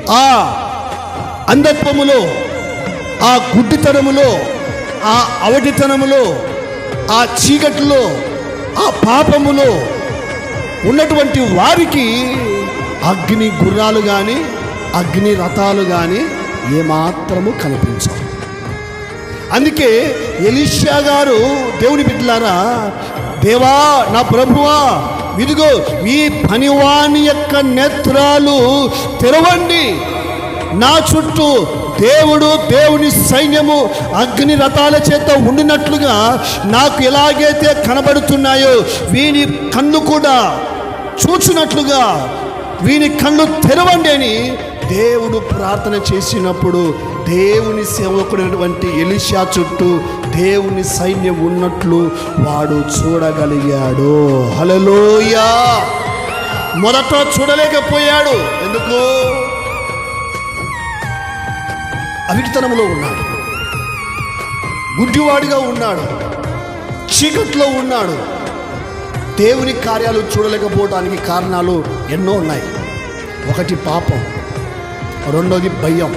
ఆ అంధత్వములో, ఆ గుడ్డితనములో, ఆ అవటితనములో, ఆ చీకటిలో, ఆ పాపములో ఉన్నటువంటి వారికి అగ్ని గుర్రాలు కానీ అగ్ని రథాలు కానీ ఏమాత్రము కనిపించవు. అందుకే ఎలీషా గారు, దేవుని బిడ్డలారా, దేవా నా ప్రభువా, ఇదిగో ఈ పనివాని యొక్క నేత్రాలు తెరవండి, నా చుట్టూ దేవుని సైన్యము అగ్ని రథాల చేత ఉండినట్లుగా నాకు ఎలాగైతే కనబడుతున్నాయో వీని కళ్ళు కూడా చూచినట్లుగా వీని కళ్ళు తెరవండి అని దేవుడు ప్రార్థన చేసినప్పుడు దేవుని సేవకుడైనటువంటి ఎలీషా చుట్టూ దేవుని సైన్యం ఉన్నట్లు వాడు చూడగలిగాడు. హల్లెలూయా. మొదట చూడలేకపోయాడు. ఎందుకు? అవిటితనంలో ఉన్నాడు, గుడ్డివాడిగా ఉన్నాడు, చీకట్లో ఉన్నాడు. దేవుని కార్యాలు చూడలేకపోవడానికి కారణాలు ఎన్నో ఉన్నాయి. ఒకటి పాపం, రెండోది భయం,